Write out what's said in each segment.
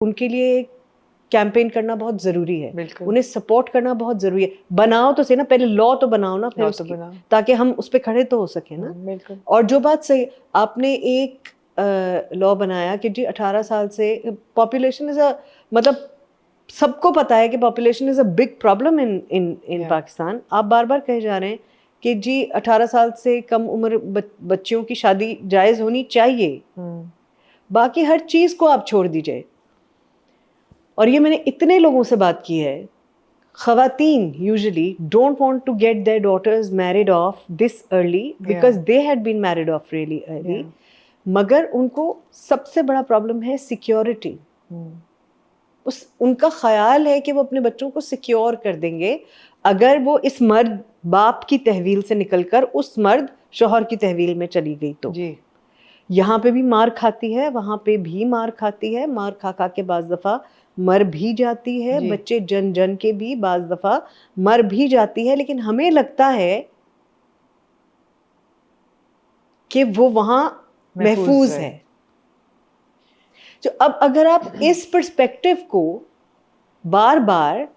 उनके लिए कैंपेन करना बहुत जरूरी है, उन्हें सपोर्ट करना बहुत जरूरी है। बनाओ तो सही ना, पहले लॉ तो बनाओ ना, फिर उसकी, ताकि हम उस पर खड़े तो हो सके ना। और जो बात सही, आपने एक लॉ बनाया कि जी 18 साल से पॉपुलेशन इज अ, मतलब सबको पता है कि population is a big problem in Pakistan. आप बार बार कहे जा रहे हैं कि जी 18 साल से कम उम्र बच्चियों की शादी जायज़ होनी चाहिए, बाकी हर चीज़ को आप छोड़ दीजिए। और ये मैंने इतने लोगों से बात की है, ख़वातीन usually don't want to get their daughters married of this early because they had been married of really early, मगर उनको सबसे बड़ा प्रॉब्लम है सिक्योरिटी। उनका ख्याल है कि वो अपने बच्चों को सिक्योर कर देंगे अगर वो इस मर्द बाप की तहवील से निकलकर उस मर्द शौहर की तहवील में चली गई तो जी। यहाँ पे भी मार खाती है, वहाँ पे भी मार खाती है, मार खा खा के बाज़ दफ़ा मर भी जाती है, बच्चे जन जन के भी बाज़ दफ़ा मर भी जाती है, लेकिन हमें लगता है कि वो वहाँ महफूज है। तो अब अगर आप इस पर्सपेक्टिव को बार बार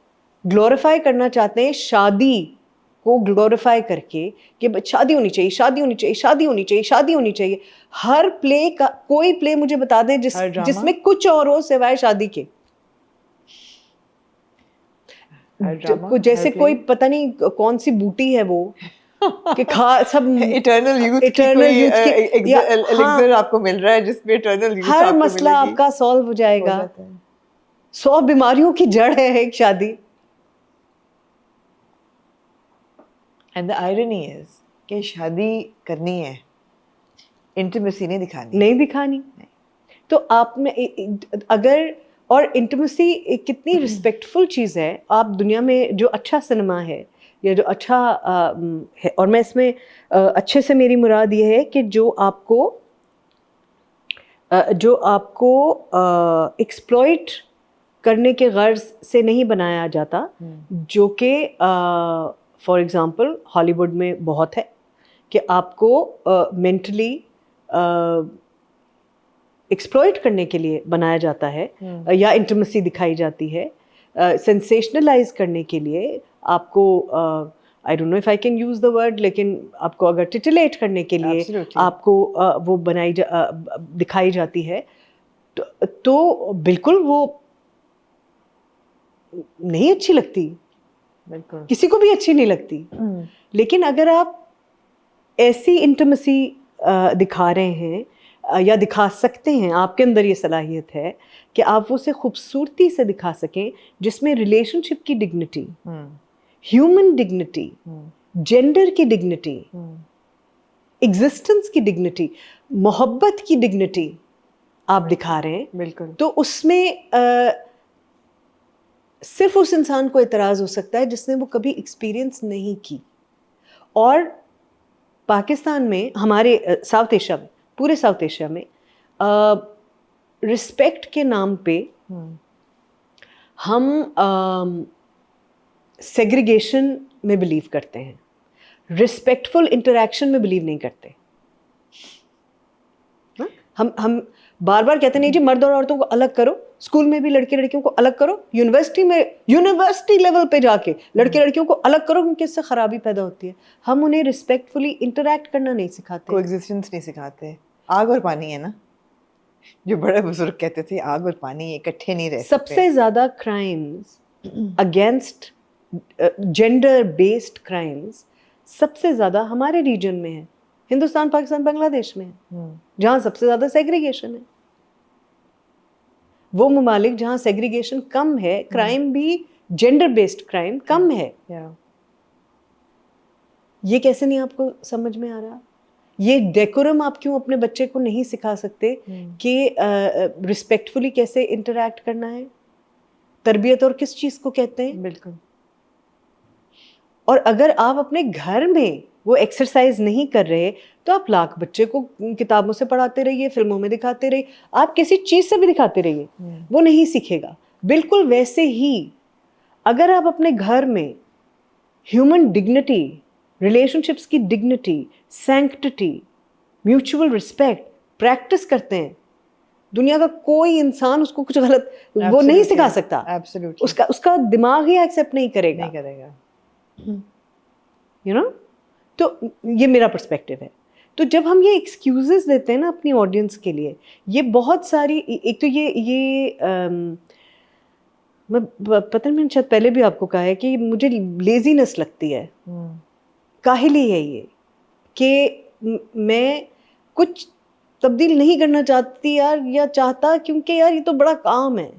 ग्लोरीफाई करना चाहते हैं, शादी को ग्लोरीफाई करके कि शादी होनी चाहिए, शादी होनी चाहिए, शादी होनी चाहिए, शादी होनी चाहिए, हर प्ले का कोई प्ले मुझे बता दें जिसमें कुछ और हो सिवाय शादी के। जैसे कोई पता नहीं कौन सी बूटी है वो कि सब इटर्नल यूथ की एलिक्सर आपको मिल रहा है जिसमें इटर्नल यूथ हर मसला आपका सॉल्व हो जाएगा। 100 बीमारियों की जड़ है एक शादी। एंड द आयरनी इज कि शादी करनी है, इंटीमेसी नहीं दिखानी नहीं। तो आप में अगर, और इंटीमेसी कितनी रिस्पेक्टफुल चीज़ है। आप दुनिया में जो अच्छा सिनेमा है या जो अच्छा है, और मैं इसमें अच्छे से मेरी मुराद ये है कि जो आपको एक्सप्लॉइट करने के गर्ज से नहीं बनाया जाता, जो कि फॉर एग्ज़ाम्पल हॉलीवुड में बहुत है कि आपको मेंटली एक्सप्लॉइट करने के लिए बनाया जाता है, या इंटीमेसी दिखाई जाती है, सेंसेशनलाइज करने के लिए आपको, I don't know if I can use the word, लेकिन आपको अगर टिटिलेट करने के लिए Absolutely. आपको वो दिखाई जाती है, तो बिल्कुल वो नहीं अच्छी लगती, बिल्कुल किसी को भी अच्छी नहीं लगती। लेकिन अगर आप ऐसी इंटीमेसी दिखा रहे हैं या दिखा सकते हैं, आपके अंदर ये सलाहियत है कि आप उसे खूबसूरती से दिखा सकें जिसमें रिलेशनशिप की डिग्निटी, ह्यूमन डिग्निटी, जेंडर की डिग्निटी, एग्जिस्टेंस की डिग्निटी, मोहब्बत की डिग्निटी आप दिखा रहे हैं, बिल्कुल, तो उसमें सिर्फ उस इंसान को एतराज़ हो सकता है जिसने वो कभी एक्सपीरियंस नहीं की। और पाकिस्तान में, हमारे साउथ एशिया में, पूरे साउथ एशिया में रिस्पेक्ट के नाम पे हम सेग्रीगेशन में बिलीव करते हैं, रिस्पेक्टफुल इंटरैक्शन में बिलीव नहीं करते। हम बार बार कहते नहीं जी मर्द और औरतों को अलग करो, स्कूल में भी लड़के लड़कियों को अलग करो, यूनिवर्सिटी लेवल पे जाके लड़के लड़कियों को अलग करो, क्योंकि इससे खराबी पैदा होती है। हम उन्हें रिस्पेक्टफुली इंटरैक्ट करना नहीं सिखाते, कोएग्जिस्टेंस नहीं सिखाते। आग और पानी है ना, जो बड़े बुजुर्ग कहते थे, आग और पानी इकट्ठे नहीं रह सकते। सबसे ज्यादा crimes against gender based crimes सबसे ज्यादा हमारे रीजन में है, हिंदुस्तान, पाकिस्तान, बांग्लादेश में है, जहां सबसे ज्यादा सेग्रीगेशन है। वो ममालिक जहां सेग्रीगेशन कम है, क्राइम भी जेंडर बेस्ड क्राइम कम है। ये कैसे नहीं आपको समझ में आ रहा? ये डेकोरम आप क्यों अपने बच्चे को नहीं सिखा सकते कि रिस्पेक्टफुली कैसे इंटरैक्ट करना है? तरबियत और किस चीज़ को कहते हैं? बिल्कुल। और अगर आप अपने घर में वो एक्सरसाइज नहीं कर रहे, तो आप लाख बच्चे को किताबों से पढ़ाते रहिए, फिल्मों में दिखाते रहिए, आप किसी चीज़ से भी दिखाते रहिए, वो नहीं सीखेगा। बिल्कुल वैसे ही अगर आप अपने घर में ह्यूमन डिग्निटी, रिलेशनशिप्स की dignity, sanctity, mutual respect practice करते हैं, दुनिया का कोई इंसान उसको कुछ गलत वो नहीं सिखा सकता। Absolutely. उसका दिमाग ही एक्सेप्ट नहीं करेगा, यू नो। तो ये मेरा पर्सपेक्टिव है। तो जब हम ये एक्सक्यूजेस देते हैं ना अपनी ऑडियंस के लिए, ये बहुत सारी, एक तो ये मैं पता नहीं, मैंने शायद पहले भी आपको कहा है कि मुझे लेजीनेस लगती है। काहिली है ये कि मैं कुछ तब्दील नहीं करना चाहती यार, या चाहता, क्योंकि यार ये तो बड़ा काम है,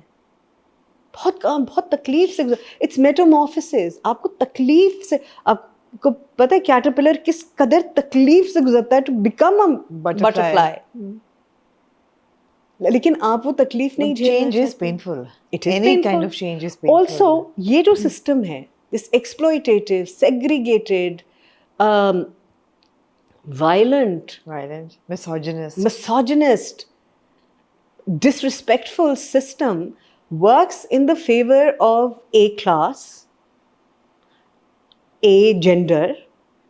बहुत काम, बहुत तकलीफ से, इट्स मेटामॉर्फोसिस। आपको तकलीफ से, आपको पता है कैटरपिलर किस कदर तकलीफ से गुजरता है टू बिकम अ बटरफ्लाई, लेकिन आप वो तकलीफ नहीं झेलना। Change is painful. It is Any painful. kind of change is painful. Also, ये जो सिस्टम है, this exploitative, segregated, violent, misogynist, disrespectful system works in the favor of a class, a gender.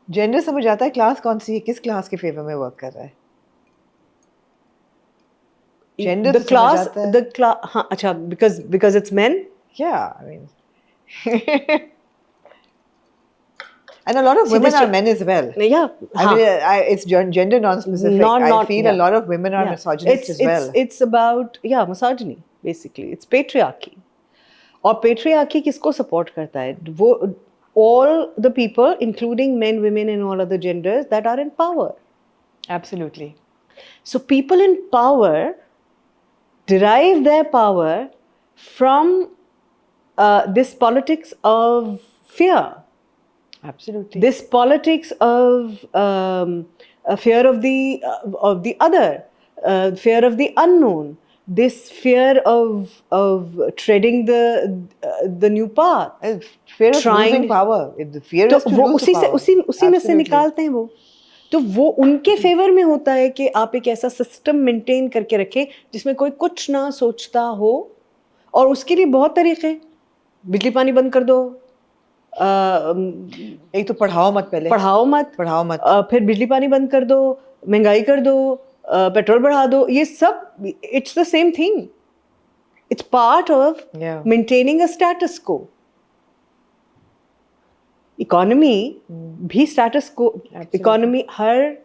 Gender समझ आता है, class कौन सी है, किस class के फेवर में वर्क कर रहा है? Gender the class, हाँ, अच्छा, because it's men. Yeah, I mean, and a lot of women are men as well. Yeah, I mean, it's gender non-specific. I feel a lot of women are misogynist as well. It's about misogyny basically. It's patriarchy. और patriarchy किसको support करता है? वो all the people, including men, women, and all other genders that are in power. Absolutely. So people in power derive their power from this politics of fear. Absolutely. This politics of a fear of the other, fear of the unknown, this fear of treading the new path, fear of losing power. The fear is to lose power. उसी में से निकालते हैं वो। तो वो उनके favour में होता है कि आप एक ऐसा सिस्टम मेंटेन करके रखें जिसमें कोई कुछ ना सोचता हो, और उसके लिए बहुत तरीके, बिजली पानी बंद कर दो, एक तो पढ़ाओ मत, फिर बिजली पानी बंद कर दो, महंगाई कर दो, पेट्रोल बढ़ा दो, ये सब it's the same thing, it's part of maintaining a status को। इकोनॉमी भी स्टेटस को, इकोनॉमी हर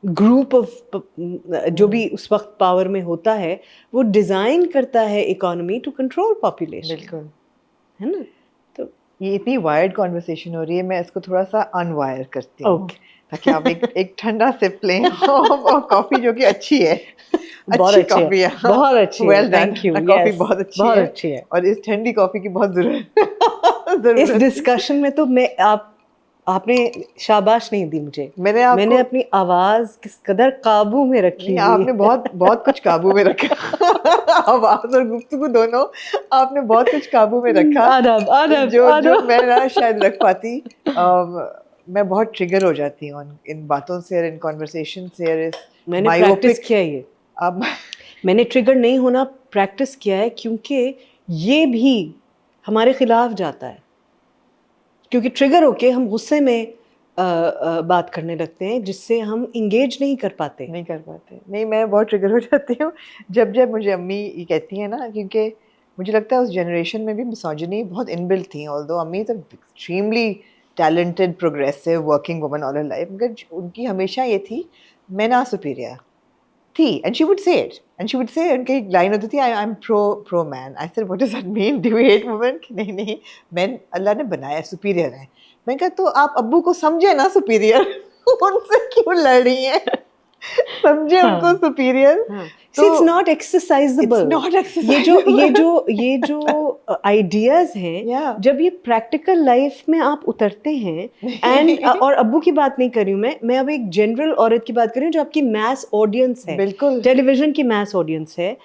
ग्रुप ऑफ जो भी उस वक्त पावर में होता है वो डिजाइन करता है इकोनॉमी टू कंट्रोल पॉपुलेशन। बिल्कुल, है ना। तो ये इतनी वायर्ड कॉन्वर्सेशन हो रही है, मैं इसको थोड़ा सा अनवायर करती हूँ ताकि आप एक ठंडा सिप लें और कॉफी जो कि अच्छी है, अच्छी कॉफी है, बहुत अच्छी है, थैंक यू, कॉफी बहुत अच्छी है और इस ठंडी कॉफी की बहुत जरूरत इस डिस्कशन में। तो मैं आपने शाबाश नहीं दी मुझे, मैंने अपनी आवाज किस कदर काबू में रखी। आपने बहुत कुछ काबू में रखा आवाज और गुफ्तगू दोनों आपने बहुत कुछ काबू में रखा। आदब जो मैं ना शायद रख पाती। मैं बहुत ट्रिगर हो जाती हूँ इन बातों से, इन कॉन्वर्सेशन से। मैंने प्रैक्टिस किया ये, अब मैंने ट्रिगर नहीं होना प्रैक्टिस किया है, क्योंकि ये भी हमारे खिलाफ जाता है, क्योंकि ट्रिगर होके हम गुस्से में बात करने लगते हैं जिससे हम इंगेज नहीं कर पाते। नहीं, मैं बहुत ट्रिगर हो जाती हूँ जब मुझे अम्मी ये कहती है ना, क्योंकि मुझे लगता है उस जनरेशन में भी मिसोजिनी बहुत इनबिल्ट थी। ऑल्दो अम्मी तो extremely talented, progressive, working woman all हर लाइफ, मगर उनकी हमेशा ये थी मैं ना सुपीरियर थी, and she would say it, उनकी एक लाइन होती थी, I am pro man. I said what does that mean, do you hate women? नहीं, मैन अल्लाह ने बनाया, सुपीरियर है। मैं कहा तो आप अब्बू को समझे ना सुपीरियर उनसे क्यों लड़ रही हैं? समझे उनको superior. So it's not exercisable. ये जो आइडियाज हैं, जब ये प्रैक्टिकल लाइफ में आप उतरते हैं, एंड और अब्बू की बात नहीं कर रही हूँ मैं अब एक जनरल औरत की बात कर रही हूँ जो आपकी मैस ऑडियंस है, बिल्कुल टेलीविजन की मैस ऑडियंस है।